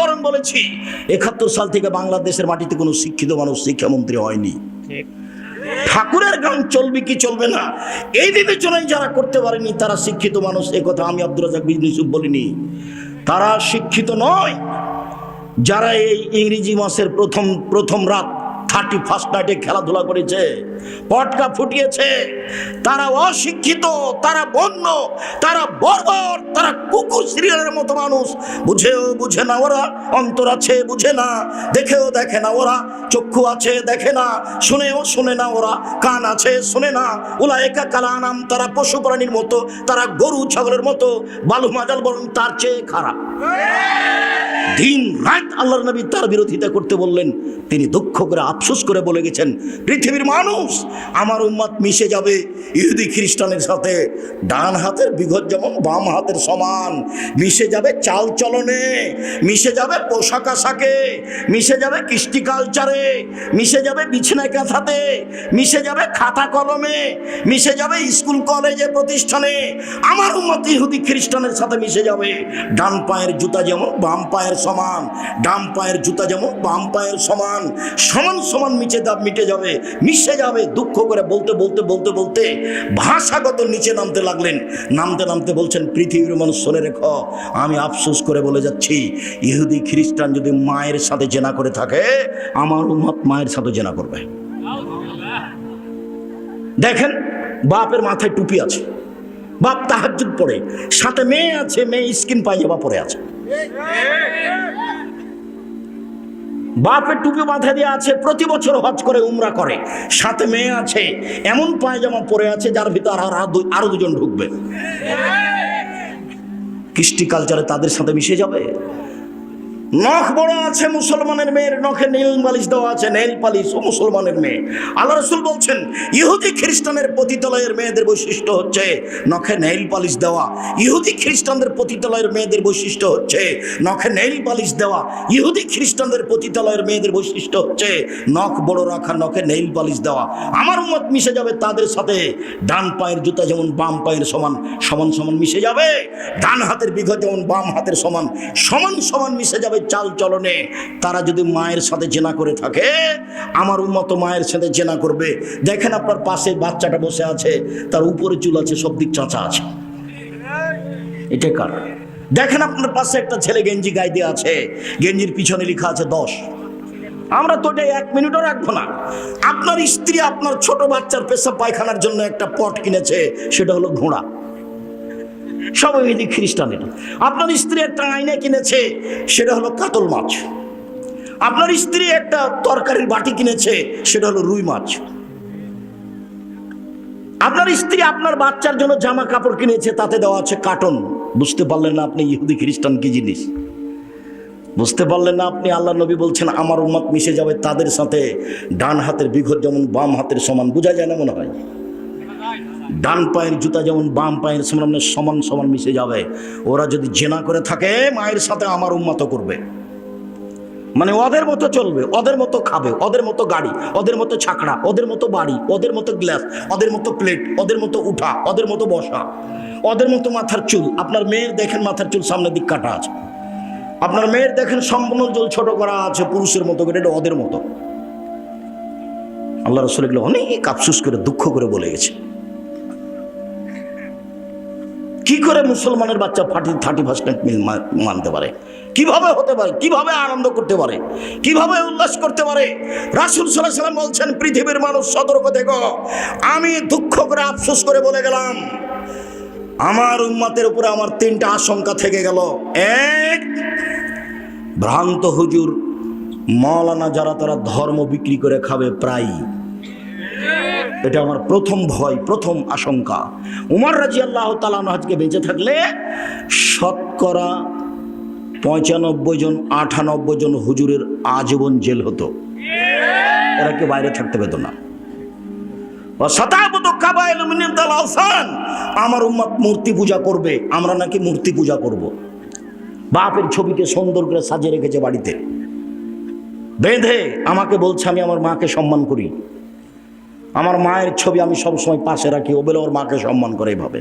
বরং বলেছি 71 সাল থেকে বাংলাদেশের মাটিতে কোনো শিক্ষিত মানুষ শিক্ষামন্ত্রী হয়নি। ঠাকুরের গান চলবে কি চলবে না এই বিবেচনায় যারা করতে পারেনি তারা শিক্ষিত মানুষ, এ কথা আমি আব্দুর রাজ্জাক বিন ইউসুফ বলিনি। তারা শিক্ষিত নয় যারা এই ইংরেজি মাসের প্রথম রাত 31 নাইটে খেলাধুলা করেছে, পটকা ফুটিয়েছে, তারা অশিক্ষিত, তারা বন্য, তারা বর্বর, তারা কুকুর সিরিয়ালের মতো মানুষ। বুঝেও বুঝে না ওরা, অন্তর আছে বুঝে না, দেখেও দেখে না ওরা, চক্ষু আছে দেখে না, শুনেও শুনে না ওরা, কান আছে শুনে না। উলায়েকা কালানাম, তারা পশু প্রাণীর মতো, তারা গরু ছাগলের মতো, বালু মাজাল বরং তার চেয়ে খারাপ। দিন রাত আল্লাহর নবী তার বিরোধিতা করতে বললেন, তিনি দুঃখ করে আফসোস করে বলে গেছেন, পৃথিবীর মানুষ আমার উম্মত মিশে যাবে ইহুদি খ্রিস্টানের সাথে। ডান হাতের বিঘত যেমন বাম হাতের সমান, মিশে যাবে চাল চলনে, মিশে যাবে পোশাক আশাকে, মিশে যাবে কৃষ্টি কালচারে, মিশে যাবে বিছানায় কাঁথাতে, মিশে যাবে খাতা কলমে, মিশে যাবে স্কুল কলেজে প্রতিষ্ঠানে। আমার উম্মত ইহুদি খ্রিস্টানের সাথে মিশে যাবে। ডান পায়ের জুতা যেমন বাম পায়ের সমান, ডান পায়ের জুতা যেমন বাম পায়ের সমান, সমান সমান মিটে যাবে, মিশে যাবে। দুঃখ করে বলতে বলতে বলতে বলতে ভাষাগত নিচে নামতে লাগলেন। নামতে নামতে বলছেন, পৃথিবীর মানুষ শুনে রেখো, আমি আফসোস করে বলে যাচ্ছি, ইহুদি খ্রিস্টান যদি মায়ের সাথে জেনা করে থাকে, আমার উম্মত মায়ের সাথে জেনা করবে। দেখেন, বাপের মাথায় টুপি আছে, বাপ তাহাজ্জুদ পড়ে, সাথে মেয়ে আছে, মেয়ে স্কিন পায়জামা পরে আছে। বাপের টুপি মাথায় দিয়ে আছে, প্রতি বছর হজ করে উমরা করে, সাথে মেয়ে আছে, এমন পায়জামা পরে আছে যার ভিতর আরো দুজন ঢুকবে। কৃষ্টি কালচারে তাদের সাথে মিশে যাবে। নখ বড় আছে মুসলমানের মেয়ের, নখে নীল পালিশ দেওয়া আছে, নেল পালিশ ও মুসলমানের মেয়ে। আল্লাহ রাসূল বলছেন, ইহুদি খ্রিস্টানের পতিতালয়ের মেয়েদের বৈশিষ্ট্য হচ্ছে নখে নেল পালিশ দেওয়া। ইহুদি খ্রিস্টানদের পতিতালয়ের মেয়েদের বৈশিষ্ট্য হচ্ছে নখে নেল পালিশ দেওয়া। ইহুদি খ্রিস্টানদের পতিতালয়ের মেয়েদের বৈশিষ্ট্য হচ্ছে নখ বড় রাখা, নখে নেল পালিশ দেওয়া। আমার উম্মত মিশে যাবে তাদের সাথে। ডান পায়ের জুতা যেমন বাম পায়ের সমান, সমান সমান মিশে যাবে। ডান হাতের বিঘত যেমন বাম হাতের সমান, সমান সমান মিশে যাবে চাল চলনে। তারা যদি মায়ের সাথে জেনা করে থাকে, আমার উম্মত মায়ের সাথে জেনা করবে। দেখেন, আপনার পাশে বাচ্চাটা বসে আছে, তার উপরে চুল আছে, সব দিক চাঁচা আছে, এটা কার? দেখেন, আপনার পাশে একটা ছেলে গেঞ্জি গায়ে দিয়ে আছে, গেঞ্জির পিছনে লেখা আছে 10। আমরা তো এটা 1 মিনিটও রাখবো না। আপনার স্ত্রী আপনার ছোট বাচ্চার পেশাব পায়খানার জন্য একটা পট কিনেছে, সেটা হলো ঘোড়া। সব ইহুদি খ্রিস্টানের। আপনার স্ত্রী একটা আয়না কিনেছে, সেটা হলো কাতল মাছ। আপনার স্ত্রী একটা তরকারির বাটি কিনেছে, সেটা হলো রুই মাছ। আপনার স্ত্রী আপনার বাচ্চার জন্য জামা কাপড় কিনেছে, তাতে দেওয়া আছে কার্টন। বুঝতে পারলেন না আপনি ইহুদি খ্রিস্টান কি জিনিস? বুঝতে পারলেন না আপনি আল্লাহ নবী বলছেন, আমার উম্মত মিশে যাবে তাদের সাথে। ডান হাতের বিঘত যেমন বাম হাতের সমান, বোঝা যায় না মনে হয়? ডান পায়ের জুতা যেমন বাম পায়ের সামনে সমান সমান মিশে যাবে। ওরা যদি জেনা করে থাকে, মায়ের সাথে আমার উম্মত করবে, মানে ওদের মতো চলবে, ওদের মতো খাবে, ওদের মতো গাড়ি, ওদের মতো ছাকড়া, ওদের মতো বাড়ি, ওদের মতো গ্লাস, ওদের মতো প্লেট, ওদের মতো উঠা, ওদের মতো বসা, ওদের মতো মাথার চুল। আপনার মেয়ের দেখেন মাথার চুল সামনের দিক কাটা আছে, আপনার মেয়ের দেখেন সম্পূর্ণ চুল ছোট করা আছে পুরুষের মতো করে, এটা ওদের মতো। আল্লাহ রাসূল এগুলো অনেক আফসোস করে দুঃখ করে বলে গেছে। কি করে মুসলমানের বাচ্চা 31 মিল মানতে পারে? কিভাবে হতে পারে? কিভাবে আনন্দ করতে পারে? কিভাবে উল্লাস করতে পারে? রাসূল সাল্লাল্লাহু আলাইহি ওয়াসাল্লাম বলছেন, পৃথিবীর মানুষ সতর্ক থেকো। আমি দুঃখ করে আফসোস করে বলে গেলাম, আমার উম্মতের উপরে আমার 3টা আশঙ্কা থেকে গেল। 1, ভ্রান্ত হুজুর মাওলানা যারা, তারা ধর্ম বিক্রি করে খাবে প্রায়। এটা আমার প্রথম ভয়, প্রথম আশঙ্কা। উমর রাদিয়াল্লাহু তাআলা আনহু বেঁচে থাকলে শতকরা 95 জন 98 জন হুজুরের আজীবন জেল হতো, এরা কেউ বাইরে থাকতে পেত না। আমার উম্মত মূর্তি পূজা করবে, আমরা নাকি মূর্তি পূজা করব। বাপের ছবিকে সুন্দর করে সাজিয়ে রেখেছে বাড়িতে বেঁধে, আমাকে বলছে আমি আমার মাকে সম্মান করি, আমার মায়ের ছবি আমি সবসময় পাশে রাখি, ও বলে ওর মাকে সম্মান করে এভাবে।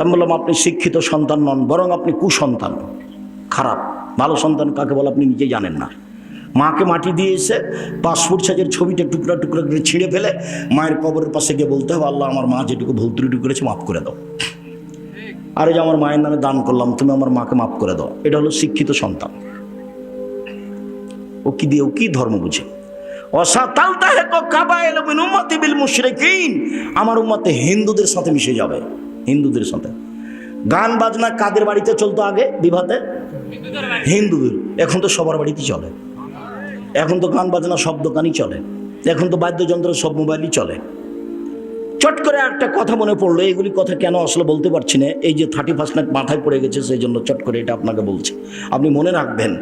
আমি বললাম, আপনি শিক্ষিত সন্তান নন, বরং আপনি কুসন্তান, খারাপ ভালো সন্তান কাকে বলে আপনি নিজেই জানেন না। মাকে মাটি দিয়ে এসে পাসপোর্ট সাইজের ছবিটা টুকরা টুকরা করে ছিঁড়ে ফেলে মায়ের কবরের পাশে গিয়ে বলতে হবে, আল্লাহ আমার মা যেটুকু ভুল ত্রুটি করেছে মাফ করে দাও। আরে যে আমার মায়ের নামে দান করলাম, তুমি আমার মাকে মাফ করে দাও। এটা হলো শিক্ষিত সন্তান। ও কি দিয়ে, ও কি ধর্ম বুঝে? আমার উম্মতে হিন্দুদের সাথে মিশে যাবে, হিন্দুদের সাথে। গান বাজনা কাদের বাড়িতে চলতো আগে বিবাহতে? হিন্দুদের। এখন তো সবার বাড়িতেই চলে। এখন তো গান বাজনা সব দোকানই চলে। এখন তো বাদ্যযন্ত্র সব মোবাইলই চলে। চট করে একটা কথা মনে পড়লো, এগুলি কথা কেন আসলে বলতে পারছি না। এই যে 31 নাইট মাথায় পড়ে গেছে, সেই জন্য চট করে এটা আপনাকে বলছি। আপনি মনে রাখবেন,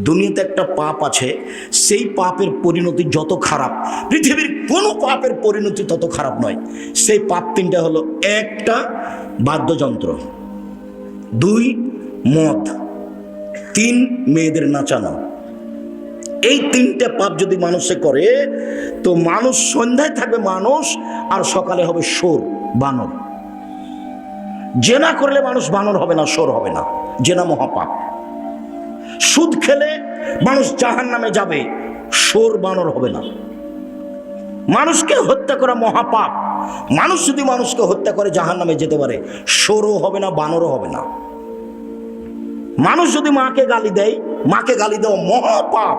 দুনিয়াতে একটা পাপ আছে, সেই পাপের পরিণতি যত খারাপ, পৃথিবীর কোনো পাপের পরিণতি তত খারাপ নয়। সেই পাপ তিনটা হলো: একটা বাদ্যযন্ত্র, 2 মদ, 3 মেয়েদের নাচানো। এই 3টে পাপ যদি মানুষে করে তো মানুষ সন্ধ্যায় থাকবে মানুষ, আর সকালে হবে শোর, বানর। জেনা করলে মানুষ বানর হবে না, শোর হবে না। জেনা মহাপাপ। সুদ খেলে মানুষ জাহান্নামে যাবে, শোর বানর হবে না। মানুষকে হত্যা করা মহাপাপ। মানুষ যদি মানুষকে হত্যা করে জাহান্নামে যেতে পারে, শোরও হবে না, বানরও হবে না। মানুষ যদি মাকে গালি দেয়, মাকে গালি দেওয়া মহাপাপ।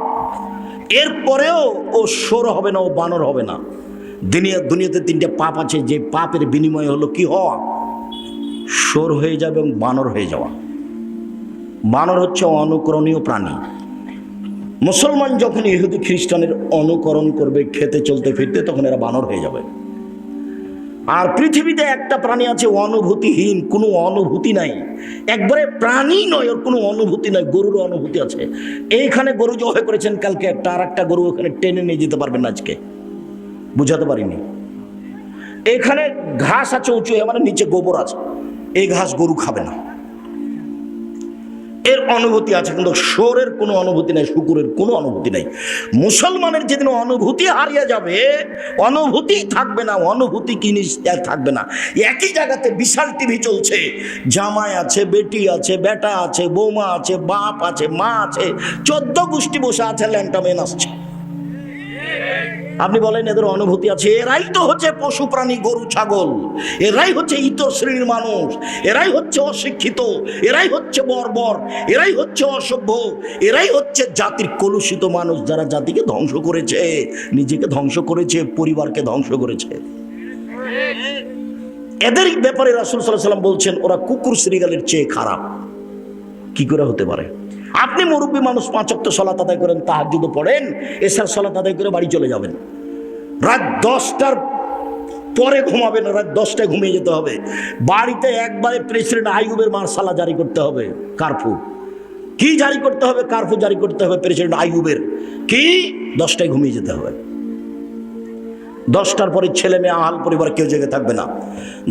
এরপরেও ও শোর হবে না, ও বানর হবে না। দুনিয়াতে 3টে পাপ আছে, যে পাপের বিনিময় হলো কি হওয়া? শোর হয়ে যাবে এবং বানর হয়ে যাওয়া। বানর হচ্ছে অনুকরণীয় প্রাণী। মুসলমান যখন ইহুদি খ্রিস্টানের অনুকরণ করবে খেতে চলতে ফিরতে, তখন এরা বানর হয়ে যাবে। আর পৃথিবীতে একটা প্রাণী আছে অনুভূতিহীন, কোনো অনুভূতি নাই, একবারে প্রাণী নয়, ওর কোনো অনুভূতি নাই। গরুর অনুভূতি আছে। এইখানে গরু জবাই করেছেন কালকে একটা, আর একটা গরু ওখানে টেনে নিয়ে যেতে পারবেন না আজকে, বুঝাতে পারিনি। এখানে ঘাস আছে উঁচু, মানে নিচে গোবর আছে, এই ঘাস গরু খাবে না। এর অনুভূতি আছে, কিন্তু শোরের কোনো অনুভূতি নাই, শুকুরের কোনো অনুভূতি নাই। মুসলমানের যেদিন অনুভূতি হারিয়ে যাবে, অনুভূতি থাকবে না, অনুভূতি কি থাকবে না। একই জায়গাতে বিশাল টিভি চলছে, জামাই আছে, বেটি আছে, বেটা আছে, বৌমা আছে, বাপ আছে, মা আছে, 14 গোষ্ঠী বসে আছে, ল্যাংটা মেন আসছে। আপনি বলেন এদের অনুভূতি আছে? এরাই তো হচ্ছে পশু প্রাণী, গরু ছাগল। এরাই হচ্ছে ইতর শ্রেণীর মানুষ। এরাই হচ্ছে অশিক্ষিত, এরাই হচ্ছে বর্বর, এরাই হচ্ছে অসভ্য, এরাই হচ্ছে জাতির কলুষিত মানুষ, যারা জাতিকে ধ্বংস করেছে, নিজেকে ধ্বংস করেছে, পরিবারকে ধ্বংস করেছে। এদের ব্যাপারে রাসূল সাল্লাল্লাহু আলাইহি ওয়াসাল্লাম বলছেন, ওরা কুকুর শ্রীগালের চেয়ে খারাপ। কি করে হতে পারে? আপনি মুরব্বী মানুষ, 5 ওয়াক্ত সালাত আদায় করেন, তাহাজ্জুদ পড়েন, এশার সালাত আদায় করে বাড়ি চলে যাবেন, রাত 10টার পরে ঘুমাবেন, রাত 10টায় ঘুমিয়ে যেতে হবে। বাড়িতে একবারে প্রেসিডেন্ট আইয়ুবের মার্শালা জারি করতে হবে, কারফিউ। কি জারি করতে হবে? কারফিউ জারি করতে হবে প্রেসিডেন্ট আইয়ুবের। কি? 10টায় ঘুমিয়ে যেতে হবে। 10টার পরে ছেলে মেয়ে আহাল পরিবার কেউ জেগে থাকবে না।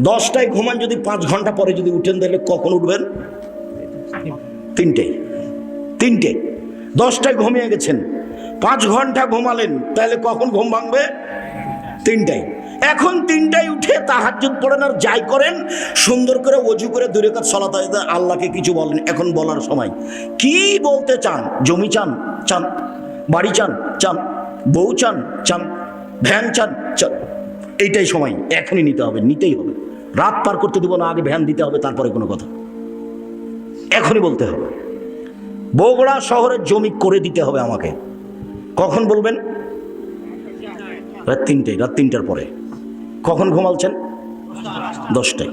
10টায় ঘুমান, যদি 5 ঘন্টা পরে যদি উঠেন, তাহলে কখন উঠবেন? 3টে। 10টায় ঘুমিয়ে গেছেন, 5 ঘন্টা ঘুমালেন, তাহলে কখন ঘুম ভাঙবে? 3টায়। এখন 3টায় উঠে তাহাজ্জুদ পড়েন আর যাই করেন, সুন্দর করে ওযু করে 2 রাকাত সালাত আদায় করে আল্লাহকে কিছু বলেন। এখন বলার সময় কি বলতে চান? জমি চান? চান। বাড়ি চান? চান। বউ চান? চান। ভ্যান চান? চান। এইটাই সময়, এখনই নিতে হবে, নিতেই হবে। রাত পার করতে দেব না, আগে ভ্যান দিতে হবে, তারপরে কোনো কথা। এখনই বলতে হবে। বগুড়া শহরের জমি করে দিতে হবে আমাকে। কখন বলবেন? রাত 3টায়। রাত 3টার পরে। কখন ঘুমালছেন? 10টায়।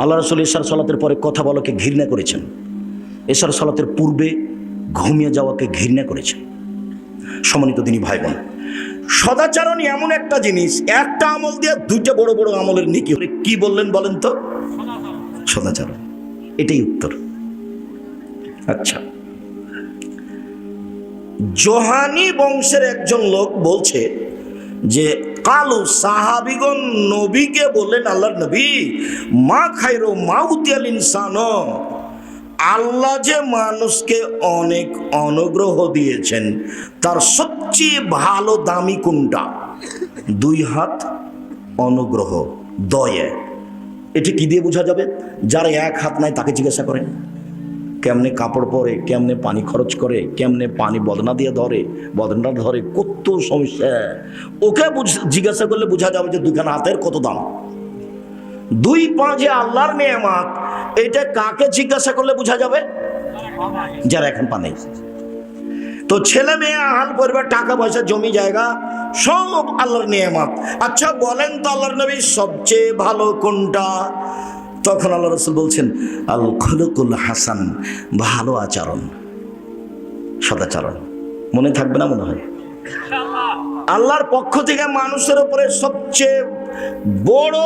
আল্লাহ রাসূল এশার সালাতের পরে কথা বলাকে ঘৃণা করেছেন, এশার সালাতের পূর্বে ঘুমিয়ে যাওয়াকে ঘৃণা করেছেন। সম্মানিত দিনী ভাই বোন, সদাচরণ এমন একটা জিনিস, একটা আমল দিয়ে 2টা বড় বড় আমলের নেকি হলে কি বললেন বলেন তো? সদাচরণ। এটাই উত্তর। আচ্ছা, জোহানি বংশের একজন লোক বলছে যে কালু সাহাবিগণ নবীকে বললেন, আল্লাহর নবী, মা খায়রু মাউতিয়াল ইনসান, আল্লাহ যে মানুষকে অনেক অনুগ্রহ দিয়েছেন, তার সবচেয়ে ভালো দামি কোনটা? 2 হাত অনুগ্রহ, দয়া। এটি কি দিয়ে বোঝা যাবে? যারা 1 হাত নাই তাকে জিজ্ঞাসা করেন। কেমনে কাপড় পরে, কেমনে পানি খরচ করে, কেমনে পানি বদনা দিয়ে ধরে, বদনা ধরে, কত সমস্যা। ওকে জিজ্ঞাসা করলে বোঝা যাবে যে দুখানা হাতের কত দাম। দুই পা যে আল্লাহর নেয়ামত, এটা কাকে জিজ্ঞাসা করলে বোঝা যাবে? যারা এখন পা নেই। তো ছেলে মেয়ে, আহাল পরিবার, টাকা পয়সা, জমি জায়গা সব আল্লাহর নেয়ামত। আচ্ছা বলেন তো আল্লাহর নবী সবচেয়ে ভালো কোনটা? তখন আল্লাহ রাসূল বলছেন আল খুলুকুল হাসান, ভালো আচরণ, সদাচরণ। মনে থাকবে না মনে হয়? আল্লাহর পক্ষ থেকে মানুষের উপরে সবচেয়ে বড়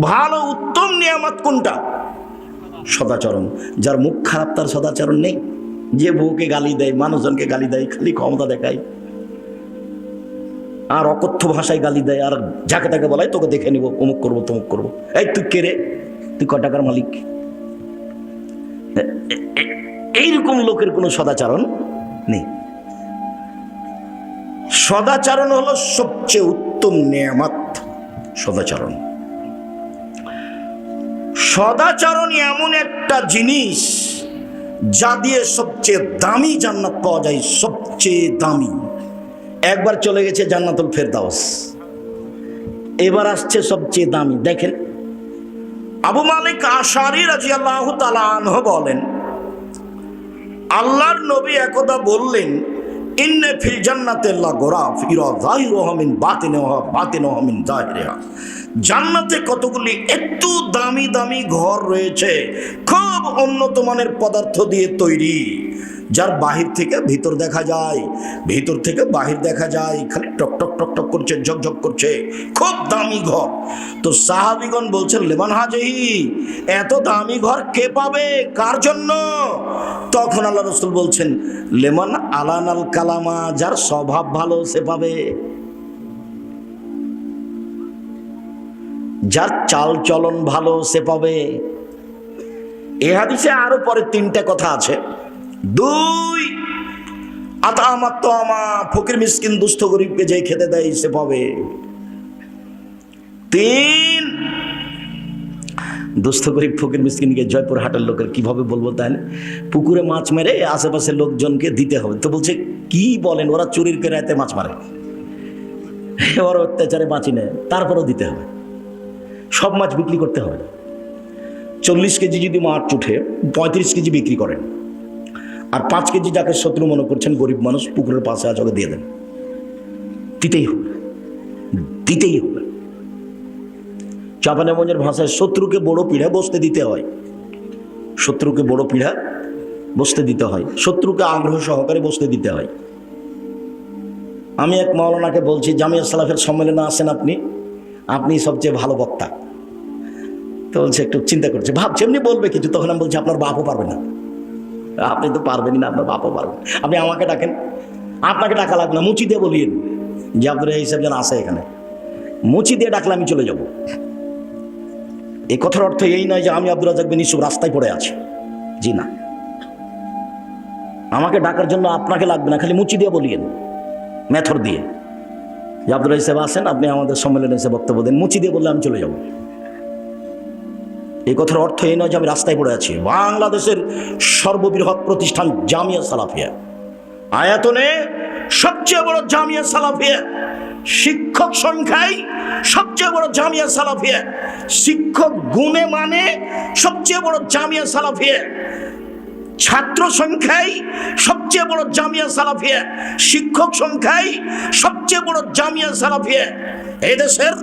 ভালো উত্তম নিয়ামত কোনটা? সদাচরণ। যার মুখ খারাপ তার সদাচরণ নেই। যে বউকে গালি দেয়, মানুষজনকে গালি দেয়, খালি ক্ষমতা দেখায়, আর অকথ্য ভাষায় গালি দেয়, আর যাকে তাকে বলাই তোকে দেখে নিব, অমুক করবো তমুক করবো। এই তুই কে রে? তুই ক টাকার মালিক? এইরকম লোকের কোনো সদাচরণ নেই। সদাচরণ হলো সবচেয়ে উত্তম নেয়ামত। সদাচরণ, সদাচরণ এমন একটা জিনিস যা দিয়ে সবচেয়ে দামি জান্নাত পাওয়া যায়। সবচেয়ে দামি। একবার চলে গেছে জান্নাতুল ফেরদাউস, এবার আসছে সবচেয়ে দামি। দেখেন, আবু মালিক আশারী রাদিয়াল্লাহু তাআলা আনহু বলেন, আল্লাহর নবী একদা বললেন, ইন্নে ফিল জান্নাতি লাগুরাফ ইরা যাহিরুহা মিন বাতিনিহা বাতিনুহা মিন যাহিরিহা। জান্নাতে কতগুলি এত দামি দামি ঘর রয়েছে, খুব উন্নত মানের পদার্থ দিয়ে তৈরি, যার বাহির থেকে ভিতর দেখা যায়, ভিতর থেকে বাহির দেখা যায়, খালি টক টক টক টক করছে, ঝকঝক করছে, খুব দামি ঘর। তো সাহাবীগণ বলছেন, লেমান হাজিহি, এত দামি ঘর কে পাবে, কার জন্য? তখন আল্লাহ রাসূল বলছেন, লেমান আলানাল কালামা, যার স্বভাব ভালো সে পাবে, যার চাল চলন ভালো সে পাবে। এ হাদিসে আরো পরে তিনটা কথা আছে। দুই, আতামাত তামা, ফকির মিসকিন দুস্থ গরিবকে যে খেতে দেয় সে পাবে। তিন, দুস্থ গরিব ফকির মিসকিনকে জয়পুর হাটের লোকের কিভাবে বলবো, তাই না? পুকুরে মাছ মেরে আশেপাশের লোকজনকে দিতে হবে। তো বলছে কি বলেন, ওরা চুরির করে রাতে মাছ মারে, ওরা অত্যাচারে বাঁচি নেয়, তারপরেও দিতে হবে। সব মাছ বিক্রি করতে হবে। 40 কেজি যদি মাছ উঠে 35 কেজি বিক্রি করেন, আর 5 কেজি যাকে শত্রু মনে করছেন, গরিব মানুষ, পুকুরের পাশে আছে, ওকে দিয়ে দেন। দিতেই হবে, দিতেই হবে। চাঁপানেগঞ্জের ভাষায় শত্রুকে বড় পিঠা বসতে দিতে হয়। শত্রুকে বড় পিঠা বসতে দিতে হয়, শত্রুকে আগ্রহ সহকারে বসতে দিতে হয়। আমি এক মাওলানাকে বলছি, জামিয়া সালাফের সম্মেলনে আসেন আপনি, আপনি সবচেয়ে ভালো বক্তা। তো বলছে একটু চিন্তা করছে, ভাবছে এমনি বলবে কিছু। তখন আমি বলছি, আপনার বাপও পারবে না, আপনি তো পারবেনই না, আপনার বাপও পারবে। আপনি আমাকে ডাকেন, আপনাকে ডাকা লাগবে না, মুচি দিয়ে বলিয়েন যে আপনার এই হিসাব যেন আসে এখানে। মুচি দিয়ে ডাকলে আমি চলে যাব। এই কথার অর্থ এই নয় যে আমি আব্দুর রাজ্জাক বিন ইউসুফ রাস্তায় পড়ে আছি, জি না। আমাকে ডাকার জন্য আপনাকে লাগবে না, খালি মুচি দিয়ে বলিয়েন, মেথর দিয়ে, যে আব্দুল রাজ্জাক সাহেব আসেন, আপনি আমাদের সম্মেলনে এসে বক্তব্য দেন। মুচি দিয়ে বললে আমি চলে যাব। এই কথার অর্থ এই নয় যে আমি রাস্তায় পড়ে আছি। বাংলাদেশের সর্ববৃহৎ প্রতিষ্ঠান জামিয়া সালাফিয়া, আয়াতনে সবচেয়ে বড় জামিয়া সালাফিয়া, শিক্ষক সংখ্যায় সবচেয়ে বড় জামিয়া সালাফিয়া, শিক্ষক গুণে মানে সবচেয়ে বড় জামিয়া সালাফিয়া, ছাত্র সংখ্যায় সবচেয়ে বড় জামিয়া সালাফিয়া, শিক্ষক সংখ্যায় সবচেয়ে বড় জামিয়া সালাফিয়া। এদেশের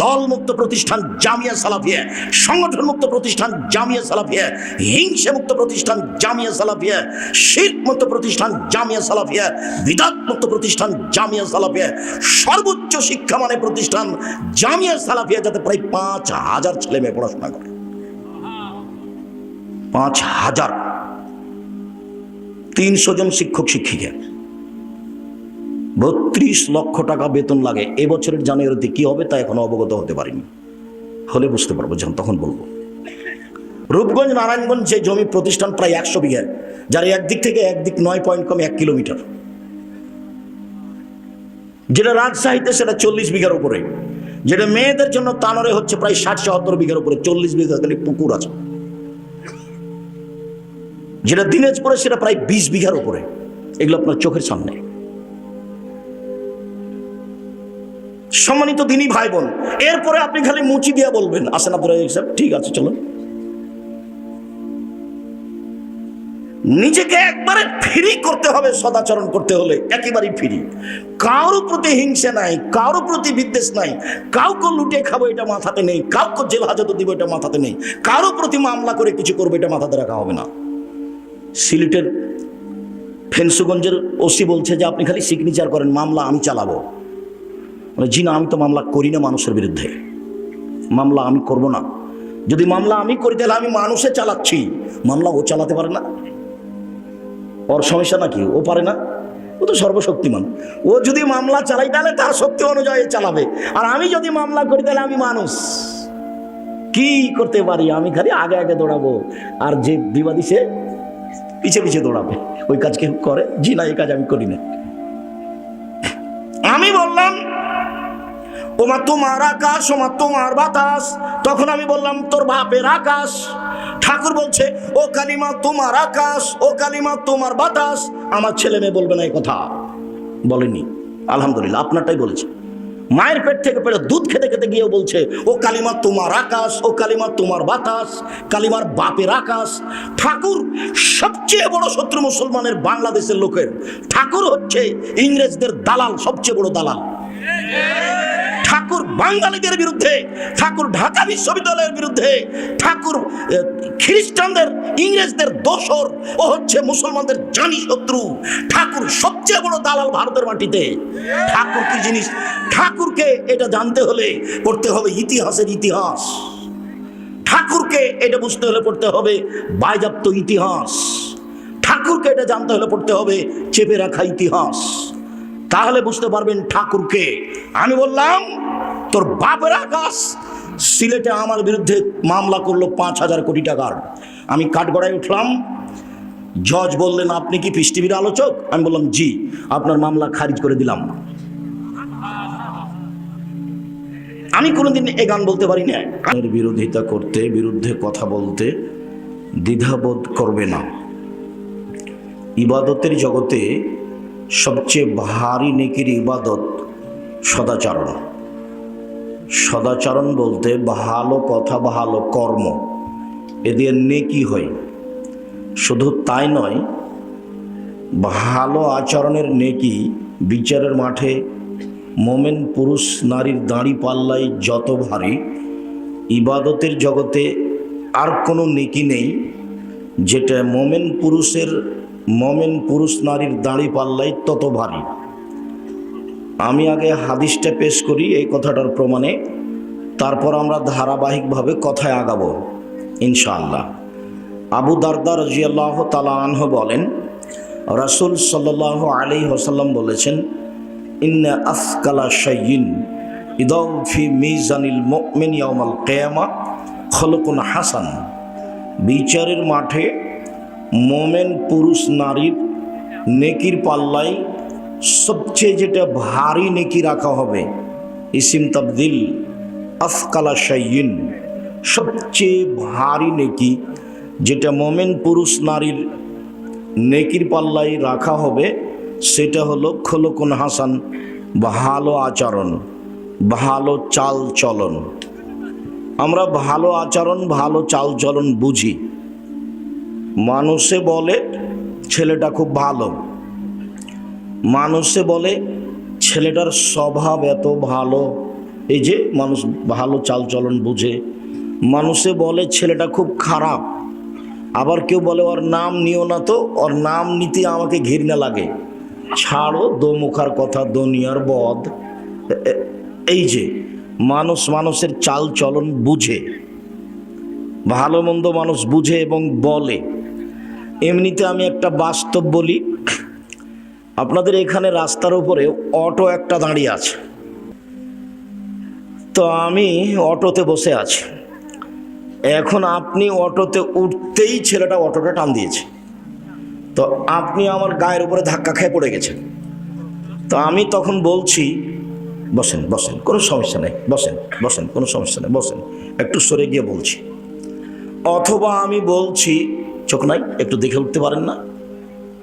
দলমুক্ত প্রতিষ্ঠান জামিয়া সালাফিয়া, সংগঠন মুক্ত প্রতিষ্ঠান জামিয়া সালাফিয়া, হিংসা মুক্ত প্রতিষ্ঠান জামিয়া সালাফিয়া, শিরক মুক্ত প্রতিষ্ঠান জামিয়া সালাফিয়া, বিদআত মুক্ত প্রতিষ্ঠান জামিয়া সালাফিয়া, সর্বোচ্চ শিক্ষা মানে প্রতিষ্ঠান জামিয়া সালাফিয়া, যাতে প্রায় 5000 ছেলে মেয়ে পড়াশোনা করে। 5000, 300 জন শিক্ষক শিক্ষিকা, 32 লক্ষ টাকা বেতন লাগে। এবছরের জানুয়ারিতে কি হবে তা এখনো অবগত হতে পারিনি, হলে বুঝতে পারবো, যখন তখন বলবো। রূপগঞ্জ নারায়ণগঞ্জ যে জমি প্রতিষ্ঠান প্রায় 100 বিঘা, যার একদিক থেকে একদিক 9 পয়েন্ট কম 1 কিলোমিটার, যেটা রাজশাহীতে সেটা 40 বিঘার উপরে, যেটা মেয়েদের জন্য তানোরে হচ্ছে প্রায় 60-70 বিঘার উপরে, 40 বিঘা খালি পুকুর আছে। যেটা দিনাজপুরে সেটা প্রায় 20 বিঘার উপরে। এগুলো আপনার চোখের সামনে। সম্মানিত দিনী ভাই বোন, এরপরে আপনি খালি মুচি দিয়া বলবেন আসেন আব্দুর রাজ্জাক সাহেব, ঠিক আছে চলো। নিজেকে একবারে ফ্রি করতে হবে, সদাচরণ করতে হলে একেবারেই ফ্রি। কারোর প্রতি হিংসা নাই, কারোর প্রতি বিদ্বেষ নাই, কাউকে লুটে খাবো এটা মাথাতে নেই, কাউকে জেল হাজতে দিব এটা মাথাতে নেই, কারোর প্রতি মামলা করে কিছু করবো এটা মাথাতে রাখা হবে না। সিলেটের ফেন্সুগঞ্জের ওসি বলছে যে আপনি খালি সিগনেচার করেন, মামলা আমি চালাবো। জি না, আমি তো মামলা করি না মানুষের বিরুদ্ধে, মামলা আমি করব না। যদি মামলা আমি করি তাহলে আমি মানুষে চালাচ্ছি, মামলা ও চালাতে পারে না। ওর সমস্যা নাকি? ও পারে না? ও তো সর্বশক্তিমান। ও যদি মামলা চালাই তাহলে তার শক্তি অনুযায়ী চালাবে, আর আমি যদি মামলা করি তাহলে আমি মানুষ কি করতে পারি? আমি খালি আগে আগে দৌড়াবো, আর যে বিবাদী সে পিছে পিছে দৌড়াবে। ওই কাজ কেউ করে? জি না, এই কাজ আমি করি না। আমি বললাম ওমা তোমার আকাশ, ওমা তোমার বাতাস। তখন আমি বললাম তোর বাপের আকাশ। ঠাকুর বলছে ও কালিমা তোমার আকাশ, ও কালিমা তোমার বাতাস। আমার ছেলে মেয়ে বলবে না এই কথা, বলেনি। আলহামদুলিল্লাহ, আপনারটাই বলেছে। মায়ের পেট থেকে পেটে দুধ খেতে খেতে গিয়েও বলছে ও কালিমা তোমার আকাশ, ও কালিমা তোমার বাতাস, কালিমার বাপের আকাশ। ঠাকুর সবচেয়ে বড় শত্রু মুসলমানের, বাংলাদেশের লোকের। ঠাকুর হচ্ছে ইংরেজদের দালাল, সবচেয়ে বড় দালাল। ঠাকুর বাঙালিদের বিরুদ্ধে, ঠাকুর ঢাকা বিশ্ববিদ্যালয়ের বিরুদ্ধে, ঠাকুর খ্রিস্টানদের, ইংরেজদের দোসর। ও হচ্ছে মুসলমানদের জানি শত্রু। ঠাকুর সবচেয়ে বড় দালাল ভারতের মাটিতে। ঠাকুর কি জিনিস? ঠাকুরকে এটা জানতে হলে পড়তে হবে ইতিহাসের ইতিহাস। ঠাকুরকে এটা বুঝতে হলে পড়তে হবে বাজেয়াপ্ত ইতিহাস। ঠাকুরকে এটা জানতে হলে পড়তে হবে চেপে রাখা ইতিহাস। তাহলে বুঝতে পারবেন ঠাকুরকে। আমি বললাম তোর বাপের আকাশ সিলেটে আমার বিরুদ্ধে মামলা করলো 5,000 কোটি টাকার। আমি কাঠগড়ায় উঠলাম, জজ বললেন আপনি কি পিস টিভির আলোচক? আমি বললাম জি, আপনার মামলা খারিজ করে দিলাম। আমি কোনোদিন এ গান বলতে পারি না। বিরোধিতা করতে, বিরুদ্ধে কথা বলতে দ্বিধাবোধ করবে না। ইবাদতের জগতে সবচেয়ে ভারী নেকির ইবাদত সদাচরণ। সদাচরণ বলতে ভালো কথা, ভালো কর্ম, এ দিয়ে নেকি হয়। শুধু তাই নয়, ভালো আচরণের নেকি বিচারের মাঠে মোমেন পুরুষ নারীর দাঁড়ি পাল্লাই যত ভারী, ইবাদতের জগতে আর কোনো নেকি নেই যেটা মোমেন পুরুষ নারীর দাঁড়ি পাল্লাই তত ভারী। আমি আগে হাদিসটা পেশ করি এই কথাটার প্রমাণে, তারপর আমরা ধারাবাহিকভাবে কথায় আগাবো ইনশাআল্লাহ। আবু দারদা রাদিয়াল্লাহু তাআলা আনহু বলেন, রাসূল সাল্লাল্লাহু আলাইহি ওয়াসাল্লাম বলেছেন, ইন্না আসকালা শাইইন ইদাউ ফি মিজানিল মুমিন ইয়াউমাল কিয়ামা খলকুন হাসান। বিচারের মাঠে মোমেন পুরুষ নারীর নেকির পাল্লায় সবচেয়ে যেটা ভারী নেকি রাখা হবে, ইসিম তাবদিল, আসকালা শাইইন, সবচেয়ে ভারী নেকি যেটা মোমেন পুরুষ নারীর নেকির পাল্লায় রাখা হবে সেটা হলো খলকুন হাসান, ভালো আচরণ, ভালো চাল চলন। আমরা ভালো আচরণ, ভালো চাল চলন বুঝি। মানুষে বলে ছেলেটা খুব ভালো, মানুষে বলে ছেলেটার স্বভাব এত ভালো, এই যে মানুষ ভালো চাল চলন বুঝে। মানুষে বলে ছেলেটা খুব খারাপ, আবার কেউ বলে ওর নাম নিও না তো, ওর নাম নিতে আমাকে ঘৃণা লাগে, ছাড়ো দোমুখার কথা, দুনিয়ার বদ। এই যে মানুষ মানুষের চাল চলন বুঝে, ভালো মন্দ মানুষ বুঝে এবং বলে। এমনিতে আমি একটা বাস্তব বলি, আপনাদের এখানে রাস্তার উপরে অটো একটা দাঁড়িয়ে আছে, তো আমি অটোতে বসে আছি। এখন আপনি অটোতে উঠতেই ছেলেটা অটোটা টান দিয়েছে, তো আপনি আমার গায়ের উপরে ধাক্কা খেয়ে পড়ে গেছেন। তো আমি তখন বলছি বসেন বসেন, কোনো সমস্যা নেই, বসেন বসেন, কোনো সমস্যা নেই, বসেন, একটু সরে গিয়ে বলছি। অথবা আমি বলছি চোখ নাই, একটু দেখে উঠতে পারেন না?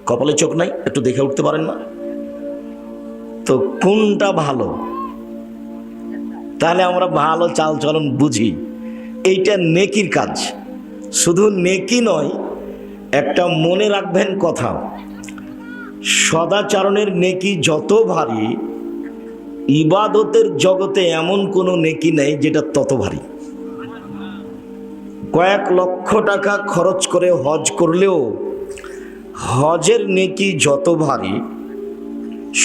কপালে চোখ নাই, একটু দেখে উঠতে পারেন না? তো কোনটা ভালো? তাহলে আমরা ভালো চাল চলন বুঝি, এইটা নেকির কাজ। শুধু নেকি নয়, একটা মনে রাখবেন কথা, সদাচরণের নেকি যত ভারী, ইবাদতের জগতে এমন কোনো নেকি নেই যেটা তত ভারী। কয়েক লক্ষ টাকা খরচ করে হজ করলেও হজের নেকি যত ভারী,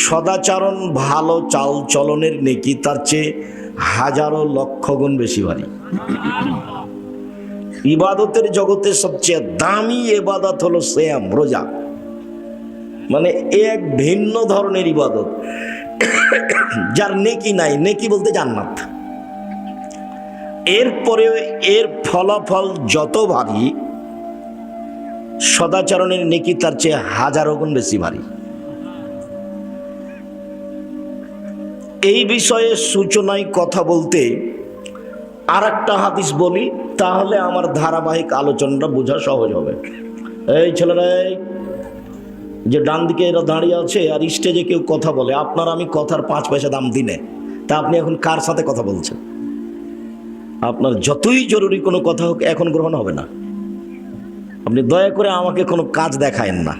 সদাচরণ ভালো চাল চলনের নেকি তার চেয়ে হাজারো লক্ষ গুণ বেশি ভারী। ইবাদতের জগতে সবচেয়ে দামি ইবাদত হলো সিয়াম, রোজা। মানে এক ভিন্ন ধরনের ইবাদত, যার নেকি নাই। নেকি বলতে জান্নাত। এরপরে এর ফলাফল যত ভারী, সদাচরণের নেকি তার চেয়ে হাজারো গুণ বেশি ভারী। এই বিষয়ে সূচনায় কথা বলতে আর একটা হাদিস বলি, তাহলে আমার ধারাবাহিক আলোচনাটা বোঝা সহজ হবে। এই ছেলেরা, যে ডান দিকে এরা দাঁড়িয়ে আছে আর স্টেজে কেউ কথা বলে, আপনার আমি কথার 5 পয়সা দাম দিনে, তা আপনি এখন কার সাথে কথা বলছেন? আপনার যতই জরুরি কোনো কথা হোক, এখন গ্রহণ হবে না। আপনি দয়া করে আমাকে কোনো কাজ দেখায়েন না।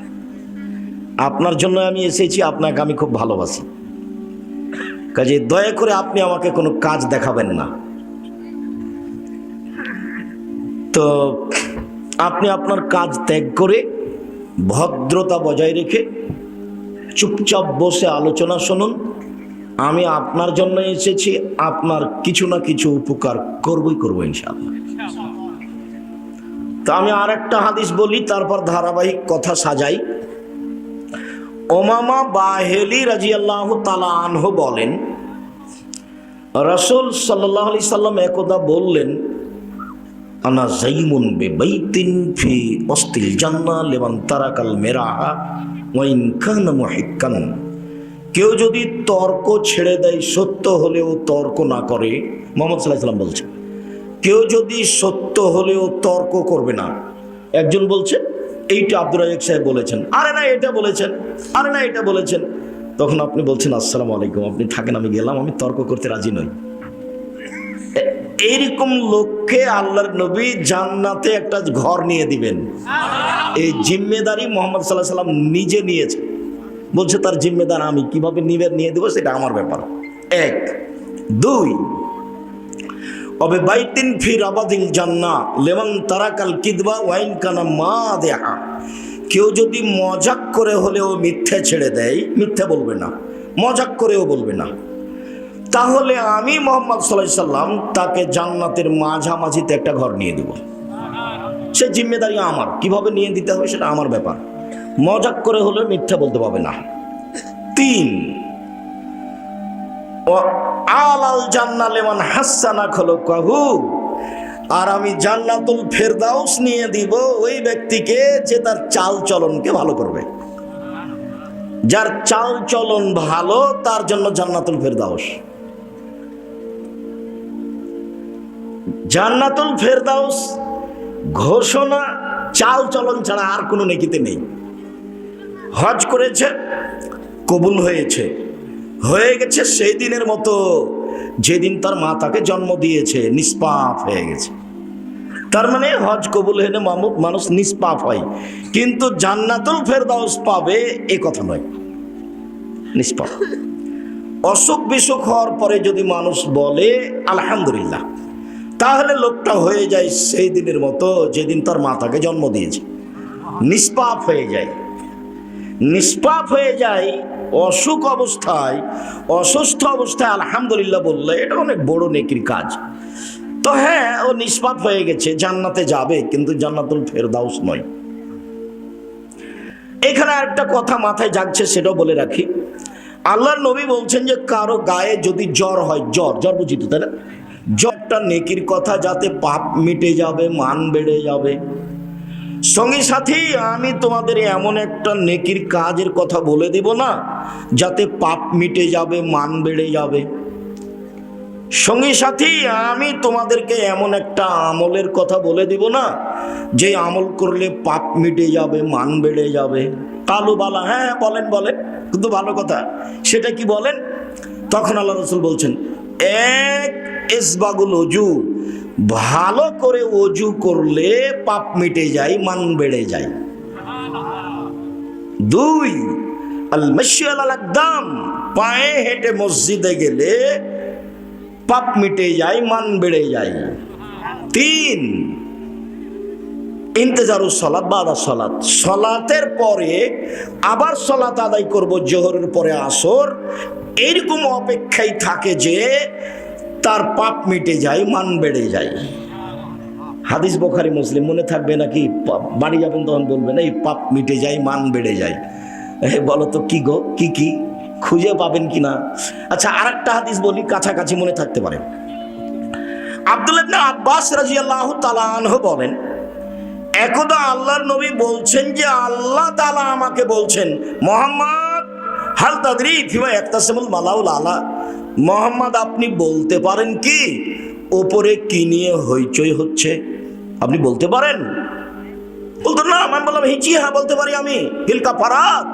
আপনার জন্য আমি এসেছি, আপনাকে আমি খুব ভালোবাসি, কাজে দয়া করে আপনি আমাকে কোনো কাজ দেখাবেন না। তো আপনি আপনার কাজ ত্যাগ করে ভদ্রতা বজায় রেখে চুপচাপ বসে আলোচনা শুনুন। আমি আপনার জন্য এসেছি, আপনার কিছু না কিছু উপকার করবই করবো ইনশাআল্লাহ। তো আমি আর একটা হাদিস বলি, তারপর ধারাবাহিক কথা সাজাই। উমামা বাহেলি রাদিয়াল্লাহু তাআলা আনহু বলেন, রাসূল সাল্লাল্লাহু আলাইহি সাল্লাম একদা বললেন, আনা যাইমুন বিবাইতিন ফি ওয়াসতিল জান্নাহ লিমান তারাকাল মিরাহা ওয়া ইন কানা মুহিক্কান। কেউ যদি তর্ক ছেড়ে দেয়, সত্য হলেও তর্ক না করে, মুহাম্মদ সাল্লাল্লাহু আলাইহি সাল্লাম বলছেন, কেউ যদি সত্য হলেও তর্ক করবে না। একজন বলছে এইটা আব্দুর রাজ্জাক সাহেব বলেছেন, আরে না এটা বলেছেন, আরে না এটা বলেছেন, তখন আপনি বলছেন আসসালামু আলাইকুম, আপনি থাকেন, আমি গেলাম, আমি তর্ক করতে রাজি নই। এইরকম লোককে আল্লাহর নবী জান্নাতে একটা ঘর নিয়ে দিবেন। এই জিম্মেদারি মুহাম্মদ সাল্লাল্লাহু আলাইহি সাল্লাম নিজে নিয়েছে। বলছে তার জিম্মেদার আমি, কিভাবে নিয়ে দেবো সেটা আমার ব্যাপার। 1 2 অবে বাইতিন ফি রাবাদিল জান্নাহ লিমান তারাকাল কিদবা ওয়া ইন কানা মাদিহা। কেউ যদি মজাক করে হলেও মিথ্যে ছেড়ে দেয়, মিথ্যে বলবে না, মজাক করেও বলবে না, তাহলে আমি মুহাম্মদ সাল্লাল্লাহু আলাইহি সাল্লাম তাকে জান্নাতের মাঝামাঝিতে একটা ঘর নিয়ে দেব। সে জিম্মেদারি আমার, কিভাবে নিয়ে দিতে হবে সেটা আমার ব্যাপার। মজাক করে হলেও মিথ্যা বলতে পারবে না। 3 আলাল জান্নাহ লিমান হাসানা খুলুকাহু। আর আমি জান্নাতুল ফেরদাউস নিয়ে দিব ওই ব্যক্তিকে যে তার চাল চলনকে ভালো করবে। যার চাল চলন ভালো, তার জন্য জান্নাতুল ফেরদাউস। জান্নাতুল ফেরদাউস ঘোষণা চাল চলন ছাড়া আর কোনো নেকিতে নেই। হজ করেছে, কবুল হয়েছে, হয়ে গেছে সেই দিনের মতো যেদিন তার মা তাকে জন্ম দিয়েছে, নিষ্পাপ হয়ে গেছে। তার মানে হজ কবুল হলে মানুষ নিষ্পাপ হয়, কিন্তু জান্নাতুল ফেরদাউস পাবে এ কথা নয়, নিষ্পাপ। অসুখ বিসুখ হওয়ার পরে যদি মানুষ বলে আলহামদুলিল্লাহ, তাহলে লোকটা হয়ে যায় সেই দিনের মতো যেদিন তার মা তাকে জন্ম দিয়েছে, নিষ্পাপ হয়ে যায়। নিষ্পাপ হয়ে যায় অসুখ অবস্থায়, অসুস্থ অবস্থায় আলহামদুলিল্লাহ বললে এটা অনেক বড় নেকির কাজ। তো হ্যাঁ, ও নিষ্পাপ হয়ে গেছে, জান্নাতে যাবে, কিন্তু জান্নাতুল ফেরদাউস নয়। এখানে একটা কথা মাথায় জাগছে, সেটাও বলে রাখি। আল্লাহর নবী বলছেন যে কারো গায়ে যদি জ্বর হয়, জ্বর বুঝি তো, তাই না? জ্বরটা নেকির কথা, যাতে পাপ মিটে যাবে, মান বেড়ে যাবে। সঙ্গী সাথী, আমি তোমাদের এমন একটা নেকির কাজের কথা বলে দিব না, যাতে পাপ মিটে যাবে, মান বেড়ে যাবে। সঙ্গী সাথী, আমি তোমাদেরকে এমন একটা আমলের কথা বলে দিব না, যে আমল করলে পাপ মিটে যাবে, মান বেড়ে যাবে। কালু বালা, হ্যাঁ বলেন বলেন, কিন্তু ভালো কথা, সেটা কি বলেন? তখন আল্লাহ রাসূল বলছেন, এক ইসবাগুল ওযু, ভালো করে ওযু করলে পাপ মিটে যায়, মান বেড়ে যায়। দুই, আল মাশি আলাল আকদাম, পায়ে হেঁটে মসজিদে গেলে পাপ মিটে যায়, মান বেড়ে যায়। তিন, ইন্তেজারুস সালাত বাদা সালাত, সালাতের পরে আবার সালাত আদায় করব, জোহরের পরে আসর, এইরকম অপেক্ষায় থাকে যে তার পাপ মিটে যায়, মান বেড়ে যায়। হাদিস বুখারী মুসলিম, মনে থাকবে নাকি? বাড়ি যাবেন তখন বলবেন এই পাপ মিটে যায়, মান বেড়ে যায়। বলো তো কি গো, কি কি খুঁজে পাবেন কিনা? আচ্ছা, আরেকটা হাদিস বলি, কাছাকাছি মনে থাকতে পারে। আব্দুল্লাহ ইবনে আব্বাস রাদিয়াল্লাহু তাআলা আনহু বলেন, একদা আল্লাহর নবী বলছেন যে আল্লাহ তাআলা আমাকে বলছেন, মুহাম্মদ হাল তাদরি ফিমা ইয়াকতাসিমুল মালাউল আলা, মুহাম্মদ আপনি বলতে পারেন কি ওপরে কি নিয়ে হইচই হচ্ছে? আপনি বলতে পারেন? বলতো না। আমি বললাম, হিচি, হ্যাঁ বলতে পারি আমি। ফিল কাফারাত,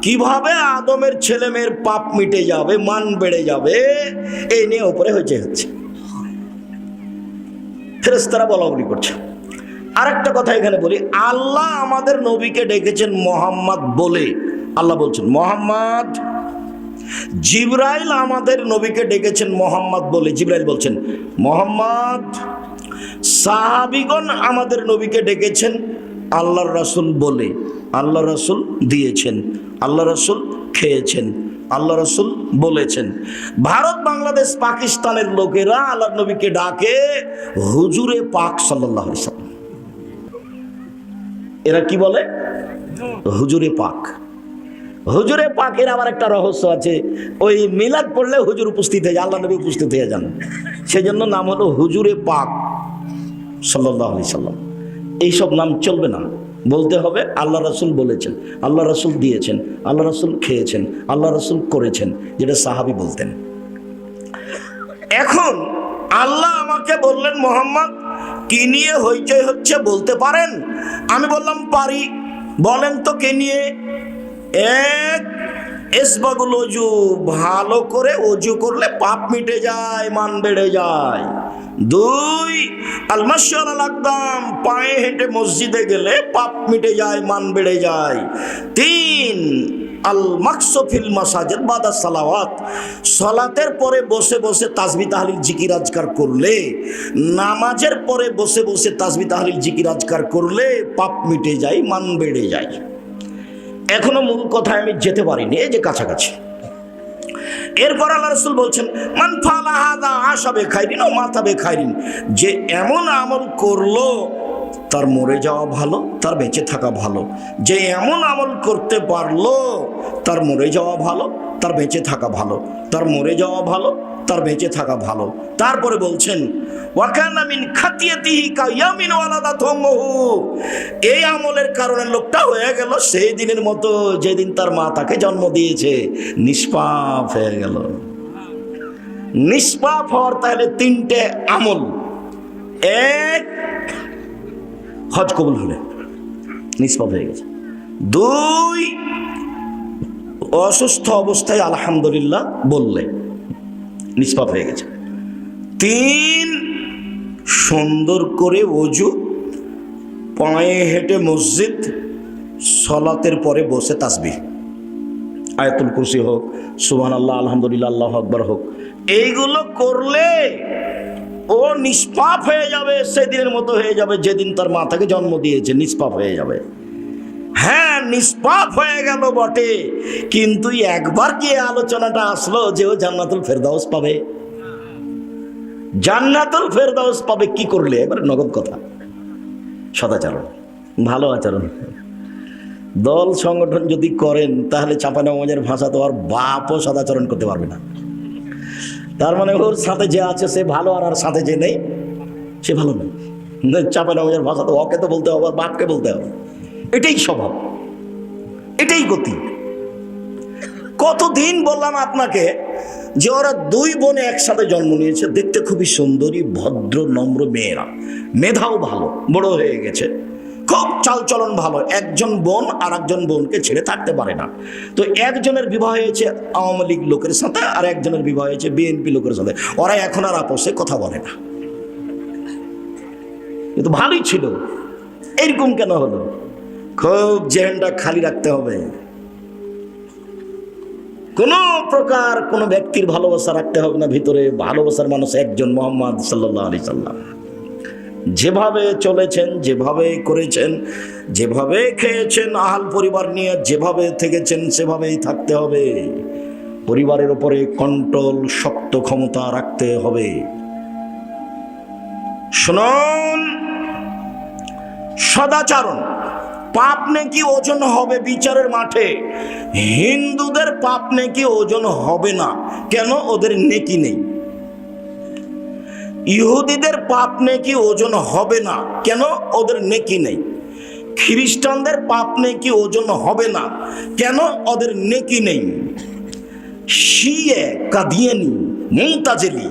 কিভাবে আদমের ছেলে মেয়ের পাপ মিটে যাবে, মান বেড়ে যাবে, এই নিয়ে ওপরে হইচই হচ্ছে। ফেরেশতারা বলা বলি করছে। আরেকটা কথা এখানে বলি, আল্লাহ আমাদের নবীকে ডেকেছেন মুহাম্মদ বলে। আল্লাহ বলছেন মুহাম্মদ। জিবরাইল আমাদের নবীকে ডেকেছেন মুহাম্মদ বলে, জিবরাইল বলছেন মুহাম্মদ। সাহাবীগণ আমাদের নবীকে ডেকেছেন আল্লাহর রাসূল বলে। আল্লাহ রাসূল দিয়েছেন, আল্লাহ রাসূল খেয়েছেন, আল্লাহ রাসূল বলেছেন। ভারত, বাংলাদেশ, পাকিস্তানের লোকেরা আল্লাহর নবীকে ডাকে হুজুরে পাক সাল্লাল্লাহু আলাইহি ওয়াসাল্লাম। এরা কি বলে? হুজুরে পাক। হুজুরে পাকের আবার একটা রহস্য আছে, ওই মিলাদ পড়লে হুজুর উপস্থিত হয়ে যায়, আল্লাহ নবী উপস্থিত হয়ে যান, সেজন্য নাম হলো হুজুরে পাক সাল্লাল্লাহু আলাইহি ওয়াসাল্লাম। এইসব নাম চলবে না, বলতে হবে আল্লাহ রাসূল বলেছেন, আল্লাহ রাসূল দিয়েছেন, আল্লাহ রাসূল খেয়েছেন, আল্লাহ রাসূল করেছেন, যেটা সাহাবী বলতেন। এখন আল্লাহ আমাকে বললেন, মুহাম্মদ কি নিয়ে হইচই হচ্ছে বলতে পারেন? আমি বললাম পারি। বলেন তো কে নিয়ে? এক, ইসবাগুল ওযু, ভালো করে ওযু করলে পাপ মিটে যায়, মান বেড়ে যায়। দুই, আল মাশি আলাল আকদাম, পায়ে হেঁটে মসজিদে গেলে পাপ মিটে যায়, মান বেড়ে যায়। তিন, আল মাকসু ফিল মাসাজিদ বাদা সালাওয়াত, সালাতের পরে বসে বসে তাসবিহ তাহলিল জিকির আজকার করলে, নামাজের পরে বসে বসে তাসবিহ তাহলিল জিকির আজকার করলে পাপ মিটে যায়, মান বেড়ে যায়। এখনো মূল কথায় আমি যেতে পারিনি, এই যে কাছাকাছি। এরপর আল্লাহ রাসূল বলছেন, মান ফাআলা হাযা আশা বিখাইরিন ওয়া মাতা বিখাইরিন, যে এমন আমল করলো তার মরে যাওয়া ভালো, তার বেঁচে থাকা ভালো। যে এমন আমল করতে পারলো তার মরে যাওয়া ভালো, তার বেঁচে থাকা ভালো, তার মরে যাওয়া ভালো, তার বেঁচে থাকা ভালো। তারপরে বলছেন, ওয়া কানা মিন খাতিয়াতিহি কায়ামিন ওয়ালাদাতুহু, এই আমলের কারণে লোকটা হয়ে গেল সেই দিনের মতো যেদিন তার মা তাকে জন্ম দিয়েছে, নিষ্পাপ হয়ে গেল। নিষ্পাপ হওয়ার তাহলে তিনটে আমল। এক, হজ কবুল হলে নিষ্পাপ হয়ে গেছে। দুই, অসুস্থ অবস্থায় আলহামদুলিল্লাহ বললে নিষ্পাপ হয়ে গেছে। তিন, সুন্দর করে ওযু, পায়ে হেঁটে মসজিদ, সালাতের পরে বসে তাসবিহ, আয়াতুল কুরসি হোক, সুবহানাল্লাহ, আলহামদুলিল্লাহ, আল্লাহু আকবার হোক, এইগুলো করলে ও নিষ্পাপ হয়ে যাবে, সেদিনের মতো হয়ে যাবে যেদিন তার মা তাকে জন্ম দিয়েছে, নিষ্পাপ হয়ে যাবে। হ্যাঁ, নিষ্পাপ হয়ে গেল বটে, কিন্তু একবার কি আলোচনাটা আসলো যে ও জান্নাতুল ফেরদাউস পাবে? জান্নাতুল ফেরদাউস পাবে কি করলে? এবার নগদ কথা, সদাচরণ, ভালো আচরণ। দল সংগঠন যদি করেন তাহলে চাঁপাইনবাবগঞ্জের ভাষা তো আর বাপও সদাচরণ করতে পারবে না। তার মানে ওর সাথে যে আছে সে ভালো, আর সাথে যে নেই সে ভালো নেই। চাঁপাইনবাবগঞ্জের ভাষা তো ওকে তো বলতে হবে, বাপকে বলতে হবে। এটাই স্বভাব, এটাই গতি। কতদিন বললাম আপনাকে, যে ওরা দুই বোনে একসাথে জন্ম নিয়েছে, দেখতে খুবই সুন্দরী, ভদ্র, নম্র মেয়েরা, মেধাও ভালো, বড় হয়ে গেছে, খুব চালচলন ভালো। একজন বোন আর একজন বোনকে ছেড়ে থাকতে পারে না। তো একজনের বিবাহ হয়েছে আওয়ামী লীগ লোকের সাথে, আর একজনের বিবাহ হয়েছে বিএনপি লোকের সাথে। ওরা এখন আর আপোষে কথা বলে না। কিন্তু ভালোই ছিল, এরকম কেন হলো? খুব জেহেনটা খালি রাখতে হবে। কোনো প্রকার কোনো ব্যক্তির ভালোবাসা রাখতে হবে না ভিতরে। ভালোবাসার মানুষ একজন, মুহাম্মদ সাল্লাল্লাহু আলাইহি সাল্লাম। যেভাবে চলেছেন, যেভাবে করেছেন, যেভাবে খেয়েছেন, আহাল পরিবার নিয়ে যেভাবে থেকেছেন, সেভাবেই থাকতে হবে। পরিবারের উপরে কন্ট্রোল, শক্ত ক্ষমতা রাখতে হবে। শুনুন, সদাচরণ, পাপ নেকি ওজন হবে বিচারের মাঠে। হিন্দুদের পাপ নেকি ওজন হবে না, কেন? ওদের নেকি নেই। ইহুদিদের পাপ নেকি ওজন হবে না, কেন? ওদের নেকি নেই। খ্রিস্টানদের পাপ নেকি ওজন হবে না, কেন? ওদের নেকি নেই। শিয়ে, কাদিয়ানি, মুতাজিলি,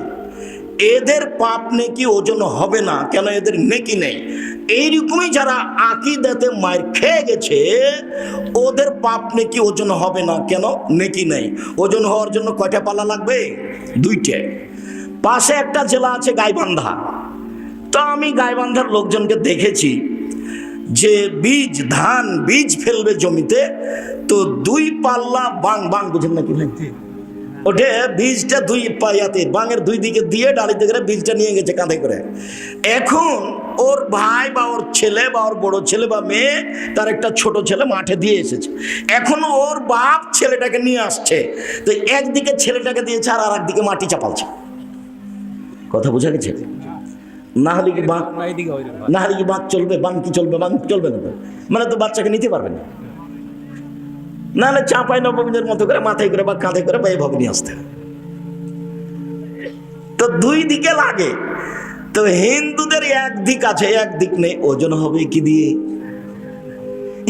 এদের পাপ নেকি ওজন হবে না, কেন? এদের নেকি নেই। এইরকমই যারা আকীদাতে মার খেয়ে গেছে, ওদের পাপ নেকি ওজন হবে না, কেন? নেকি নেই। ওজন হওয়ার জন্য কয়টা পালা লাগবে? 2টে। পাশে একটা জেলা আছে গাইবান্ধা। তো আমি গাইবান্ধার লোকজনকে দেখেছি যে ধান বীজ ফেলবে জমিতে, তো 2 পাল্লা বাং বুঝেন নাকি ভাই, ওঠে বীজটা 2 পায়াতে বাঙের 2 দিকে দিয়ে ডালিতে করে বীজটা নিয়ে গেছে কাঁধে করে। এখন ওর ভাই বা ওর ছেলে বা ওর বড় ছেলে বা মেয়ে, তার একটা ছোট ছেলে মাঠে দিয়ে এসেছে। এখন ওর বাপ ছেলেটাকে নিয়ে আসছে, তো একদিকে ছেলেটাকে দিয়েছে আর একদিকে মাটি চাপালছে। কথা বোঝা গেছে? না হলে কি বাঁক, না হলে কি বাঁক চলবে? বাঁক কি চলবে? বাঁক চলবে না, মানে তো বাচ্চাকে নিতে পারবে না। নাহলে চাপাই নবমীদের মতো করে মাথায় করে বা কাঁধে করে বা এভাবে নিয়ে আসতে। তো 2 দিকে লাগে। তো হিন্দুদের একদিক আছে, একদিক নেই, ওজন হবে কি দিয়ে?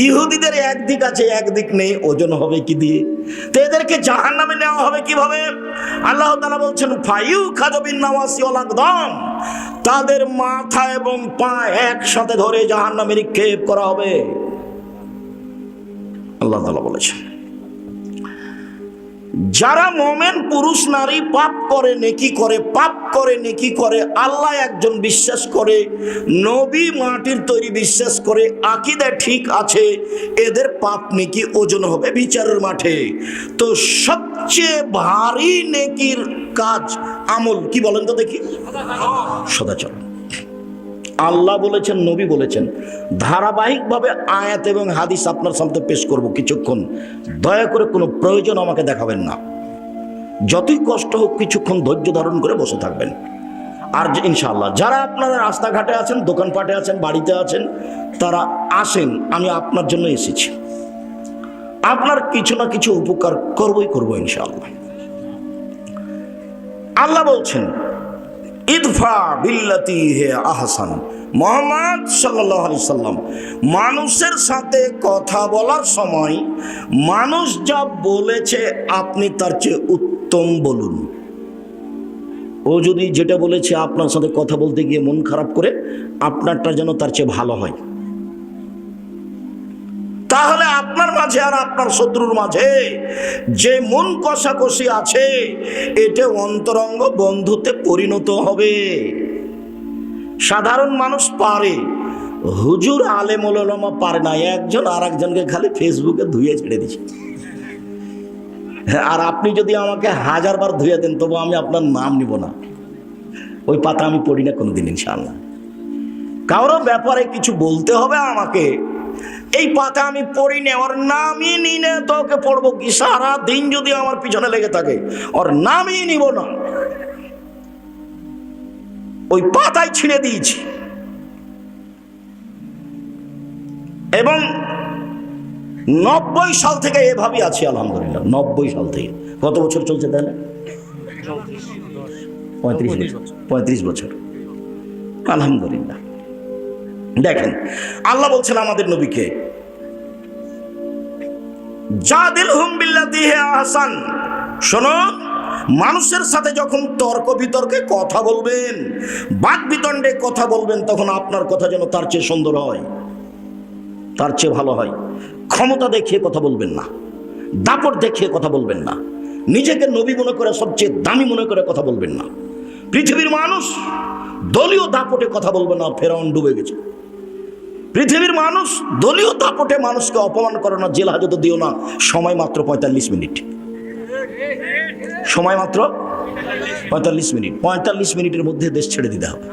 ইহুদিদের একদিক আছে, একদিক নেই, ওজন হবে কি দিয়ে? তো এদেরকে জাহান্নামে নেওয়া হবে কিভাবে? আল্লাহ তাআলা বলছেন, ফায়ুখাযু বিন-নাওয়াসি ওয়াল আকদাম, তাদের মাথা এবং পা একসাথে ধরে জাহান্নামে নিক্ষেপ করা হবে। আল্লাহ তাআলা বলেছেন, যারা মুমিন পুরুষ নারী পাপ করে নেকি করে, পাপ করে নেকি করে, আল্লাহ একজন বিশ্বাস করে, নবী মাটির তৈরি বিশ্বাস করে, আকীদা ঠিক আছে, এদের পাপ নেকি ওজন হবে বিচারের মাঠে। তো সবচেয়ে ভারী নেকির কাজ, আমল কি বলেন তো দেখি? সদাচরণ। আল্লাহ বলেছেন, নবী বলেছেন। ধারাবাহিকভাবে আয়াত এবং হাদিস আপনার সামনে পেশ করব কিছুক্ষণ। দয়া করে কোনো প্রয়োজন আমাকে দেখাবেন না। যতই কষ্ট হোক কিছুক্ষণ ধৈর্য ধারণ করে বসে থাকবেন। আর ইনশাআল্লাহ যারা আপনারা রাস্তাঘাটে আছেন, দোকানপাটে আছেন, বাড়িতে আছেন, তারা আসেন, আমি আপনার জন্য এসেছি। আপনার কিছু না কিছু উপকার করব ইনশাআল্লাহ। আল্লাহ বলছেন, ইদফা বিল্লাতি হে আহসান। মুহাম্মদ সাল্লাল্লাহু আলাইহি সাল্লাম মানুষের সাথে কথা বলার সময় মানুষ যা বলেছে আপনি তার চেয়ে উত্তম বলুন। ও যদি যেটা বলেছে আপনার সাথে কথা বলতে গিয়ে মন খারাপ করে, আপনারটা যেন তার চেয়ে ভালো হয়। তাহলে আপনার মাঝে আর আপনার শত্রুর মাঝে যে মন কষাকষি আছে, এটা অন্তরঙ্গ বন্ধুতে পরিণত হবে। সাধারণ মানুষ পারে, হুজুর আলেম ওলামা পারে না। একজন আর একজনকে খালি ফেসবুকে ধুয়ে ছেড়ে দিচ্ছে। আর আপনি যদি আমাকে 1000 বার ধুয়ে দেন, তবু আমি আপনার নাম নিব না। ওই পাতা আমি পড়ি না কোনোদিন ইনশাআল্লাহ। কারো ব্যাপারে কিছু বলতে হবে আমাকে, এই পাতা আমি পড়ি না, ওর নামই নি না, তোকে পড়বো কি? সারা দিন যদি আমার পিছনে লেগে থাকে, ওর নামই নিব না। ওই পাতায় ছিঁড়ে দিয়েছি। এবং 90 সাল থেকে এভাবেই আছি আলহামদুলিল্লাহ। 90 সাল থেকে। কত বছর চলছে তাহলে? 35 বছর আলহামদুলিল্লাহ। দেখেন, আল্লাহ বলছেন আমাদের নবীকে, জাদিলহুম বিল্লাতি হি আহসান। শোনো, মানুষের সাথে যখন তর্ক বিতর্কে কথা বলবেন, বাক বিতণ্ডে কথা বলবেন, তখন আপনার কথা যেন তার চেয়ে সুন্দর হয়, তার চেয়ে ভালো হয়। ক্ষমতা দেখিয়ে কথা বলবেন না, দাপট দেখিয়ে কথা বলবেন না, নিজেকে নবী মনে করে সবচেয়ে দামি মনে করে কথা বলবেন না। পৃথিবীর মানুষ দলীয় দাপটে কথা বলবে না, ফেরাউন ডুবে গেছে। পৃথিবীর মানুষ দলীয় দাপটে মানুষকে অপমান করে না, জেল হাজতে দিও না। সময় মাত্র 45 মিনিট, সময় মাত্র 45 মিনিট। 45 মিনিটের মধ্যে দেশ ছেড়ে দিতে হবে।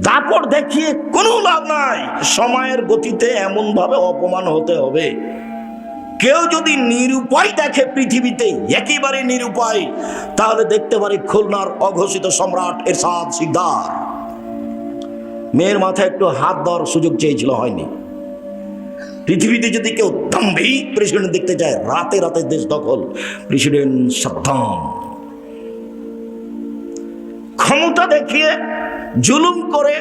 দাপট দেখিয়ে কোনো লাভ নাই। সময়ের গতিতে এমন ভাবে অপমান হতে হবে, কেউ যদি নিরুপায় দেখে পৃথিবীতে, একেবারে নিরুপায়, তাহলে দেখতে পারে খুলনার অঘোষিত সম্রাট এরশাদ শিকদার। মেয়ের মাথায় একটু হাত দেওয়ার সুযোগ চেয়েছিল, হয়নি। পৃথিবীতে যদি কেউ দাম্ভিক প্রেসিডেন্ট দেখতে চায়, রাতে রাতে দেশ দখল, প্রেসিডেন্ট সাদ্দাম। ক্ষমতা দেখিয়ে জুলুম করে,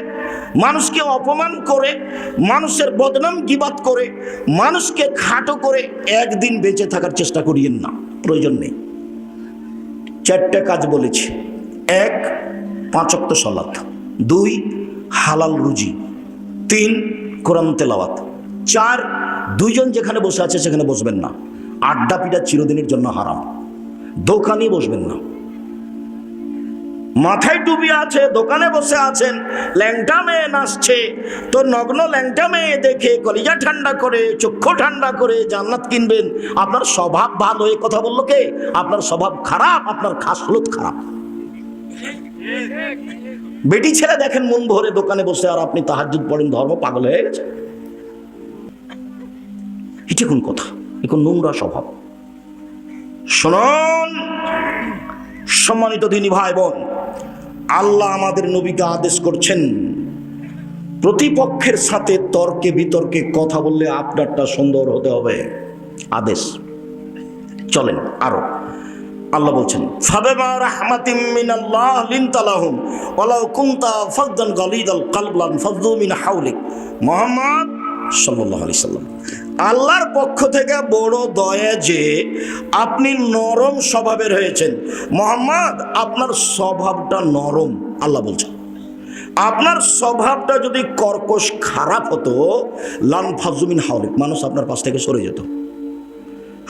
মানুষকে অপমান করে, মানুষের বদনাম গীবাত করে, মানুষকে খাটো করে একদিন বেঁচে থাকার চেষ্টা করিয়েন না, প্রয়োজন নেই। 4টে কাজ বলেছি। 1, 5 ওয়াক্ত সালাত। 2, হালাল রুজি। 3, কোরআন তেলাওয়াত। 4, 2 জন যেখানে বসে আছে সেখানে বসবেন না। আড্ডা পিটা চিরদিনের জন্য হারাম। দোকানে বসবেন না। মাথায় টুপি আছে, দোকানে বসে আছেন, ল্যাংটা মেয়ে নাচছে, তো নগ্ন ল্যাংটা মেয়ে দেখে কলিজা ঠান্ডা করে, চক্ষু ঠান্ডা করে জান্নাত কিনবেন। আপনার স্বভাব ভালো, এই কথা বললো কে? আপনার স্বভাব খারাপ, আপনার খাসলত খারাপ। বেটি ছেলে দেখেন মন ভরে দোকানে বসে, আর আপনি তাহাজ্জুদ পড়েন, ধর্ম পাগল হয়ে গেছে। এটা কোন কথা? এখন নোংরা স্বভাব। শুনুন সম্মানিত দিনী ভাই বোন, আল্লাহ আমাদের নবীকে আদেশ করছেন, প্রতিপক্ষের সাথে তর্কে বিতর্কে কথা বললে আপনারটা সুন্দর হতে হবে। আদেশ। চলেন আরো। আল্লাহ বলছেন, ফাবিমা রাহমাতিম মিনাল্লাহ লিনতা লাহুম ওয়ালাউ কুনতা ফাযযান গালিযাল কলব লানফাযযু মিন হাওলিক। মুহাম্মদ সাল্লাল্লাহু আলাইহি সাল্লাম, আল্লাহর পক্ষ থেকে বড় দয়া যে আপনি নরম স্বভাবের হয়েছেন। মুহাম্মদ, আপনার স্বভাবটা নরম। আল্লাহ বলছেন, আপনার স্বভাবটা যদি কর্কশ খারাপ হতো, লানফাযযু মিন হাওলিক, মানুষ আপনার পাশ থেকে সরে যেত।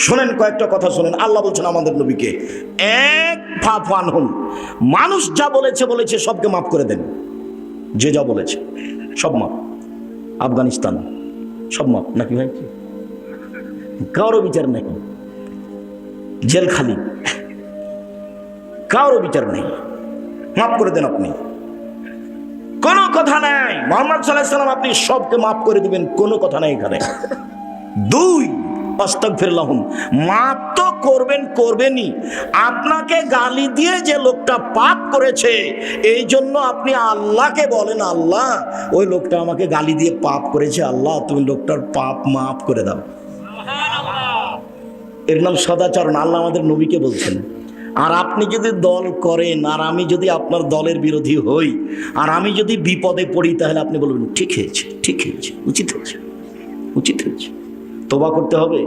শোনেন, কয়েকটা কথা শোনেন। আল্লাহ বলছেন আমাদের নবীকে, 1, ফাফু আনহুম, মানুষ যা বলেছে সবকে মাফ করে দেন। যে যা বলেছে সব মাফ। আফগানিস্তান সব মাফ নাকি ভাই? কারো বিচার নেই, জেল খালি, কারো বিচার নেই, মাফ করে দেন আপনি, কোনো কথা নাই। মুহাম্মদ সাল্লাল্লাহু আলাইহি ওয়াসাল্লাম, আপনি সবকে মাফ করে দিবেন, কোনো কথা নাই এখানে। 2, আস্তাগফিরুল্লাহুম, মাফ তো করবেনই। আপনাকে গালি দিয়ে যে লোকটা পাপ করেছে, এই জন্য আপনি আল্লাহকে বলেন, আল্লাহ ওই লোকটা আমাকে গালি দিয়ে পাপ করেছে, আল্লাহ তুমি লোকটার পাপ মাফ করে দাও। এর নাম সদাচরণ। আল্লাহ আমাদের নবীকে বলছেন। আর আপনি যদি দল করেন, আর আমি যদি আপনার দলের বিরোধী হই, আর আমি যদি বিপদে পড়ি, তাহলে আপনি বলবেন ঠিক হয়েছে, উচিত হয়েছে। তওবা করতে হবে,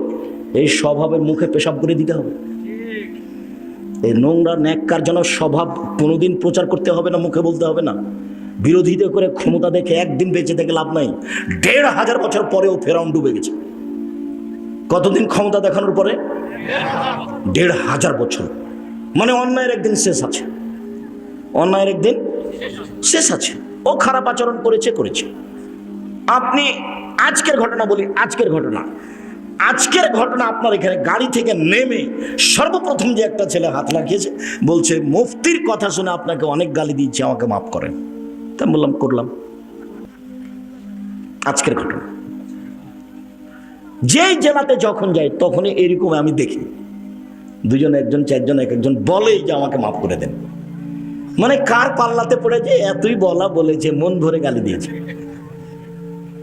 এই স্বভাবের মুখে পেশাব করে দিতে হবে। এই নোংরা ন্যাক্কারজনক স্বভাব কোনোদিন প্রচার করতে হবে না, মুখে বলতে হবে না। বিরোধিতা করে ক্ষমতা দেখে একদিন বেঁচে থেকে লাভ নাই। 1500 বছর পরেও ফেরাউন ডুবে গেছে। কতদিন ক্ষমতা দেখানোর পরে? 1500 বছর। মানে অন্যায়ের একদিন শেষ আছে, অন্যায়ের একদিন শেষ আছে। ও খারাপ আচরণ করেছে। আপনি আজকের ঘটনা বলি, আজকের ঘটনা আপনার এখানে গাড়ি থেকে নেমে সর্বপ্রথম যে একটা ছেলে হাত লাগিয়েছে, বলছে মুফতির কথা শুনে আপনাকে অনেক গালি দিয়েছে, আমাকে মাফ করেন। তা বললাম করলাম। আজকের ঘটনা। যেই জেলাতে যখন যাই তখনই এরকম আমি দেখি, 2 জন 1 জন 4 জন 1 জন বলেই যে আমাকে মাফ করে দেন। মানে কার পাল্লাতে পড়েছে, এতই বলেছে, মন ভরে গালি দিয়েছে।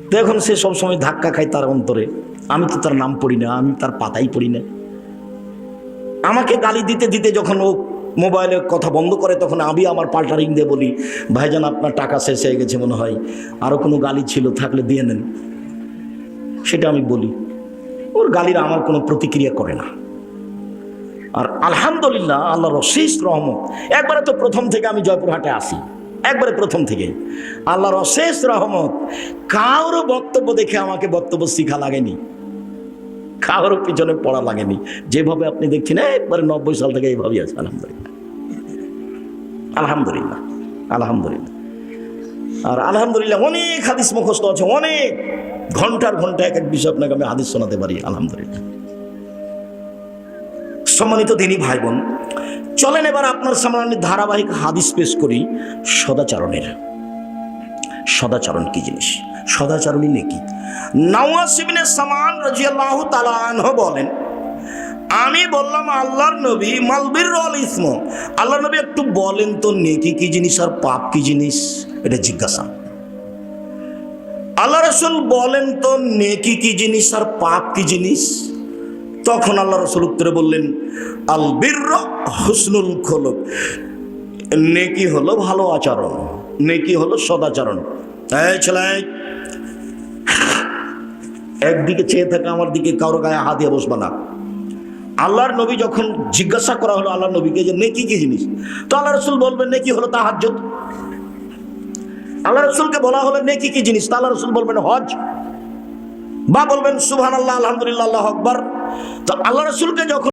তো এখন সে সবসময় ধাক্কা খায় তার অন্তরে। আমি তো তার নাম পড়ি না, আমি তার পাতাই পড়ি না। আমাকে গালি দিতে যখন ও মোবাইলে কথা বন্ধ করে, তখন আমি আমার পাল্টা রিং দিয়ে বলি, ভাইজান আপনার টাকা শেষ হয়ে গেছে মনে হয়, আরো কোনো গালি ছিল থাকলে দিয়ে নেন। সেটা আমি বলি। ওর গালির আমার কোনো প্রতিক্রিয়া করে না। আর আলহামদুলিল্লাহ আল্লাহর অশেষ রহমত, একবারে তো প্রথম থেকে আমি জয়পুরহাটে আসি, একবারে প্রথম থেকে আল্লাহর অশেষ রহমত, কারো বক্তব্য দেখে আমাকে বক্তব্য শিখা লাগেনি, কারোর পিছনে পড়া লাগেনি। যেভাবে আপনি দেখছেন একবারে 90 সাল থেকে এইভাবেই আছে। আলহামদুলিল্লাহ, আলহামদুলিল্লাহ, আলহামদুলিল্লাহ। আর আলহামদুলিল্লাহ অনেক হাদিস মুখস্থ আছে, অনেক ঘন্টার ঘন্টা এক এক বিষয় আপনাকে আমি হাদিস শোনাতে পারি। আলহামদুলিল্লাহ। সম্মানিত দিনী ভাই বোন, চলেন এবার আপনার সামনে ধারাবাহিক হাদিস পেশ করি সদাচরণের। সদাচরণ কি জিনিস? সদাচরণই নেকি। নওয়াস ইবনে সামান রাদিয়াল্লাহু তাআলা আনহু বলেন, আমি বললাম আল্লাহর নবী মালবির ওয়াল ইসম, আল্লাহর নবী একটু বলেন তো নেকি কি জিনিস আর পাপ কি জিনিস, এটা জিজ্ঞাসা। আল্লাহ রাসূল বলেন তো নেকি কি জিনিস আর পাপ কি জিনিস? তখন আল্লাহ রাসূল উত্তরে বললেন, আল বিররু হুসনুল খুলুক, নেকি হলো ভালো আচরণ, নেকি হলো সদাচরণ। এই ছেলে, একদিকে চেয়ে থাকা আমার দিকে কারো গায়ে হাত দিয়ে বসবা না। আল্লাহর নবী যখন জিজ্ঞাসা করা হলো আল্লাহর নবীকে যে নেকি কি জিনিস, তো আল্লাহ রাসূল বলবেন নেকি হলো তাহাজ্জুদ। আল্লাহ রাসূলকে বলা হলো নেকি কি জিনিস, তা আল্লাহ রাসূল বলবেন হজ, বা বলবেন সুবহানাল্লাহ, আলহামদুলিল্লাহ, আল্লাহু আকবার। তো আল্লাহ রাসূলকে যখন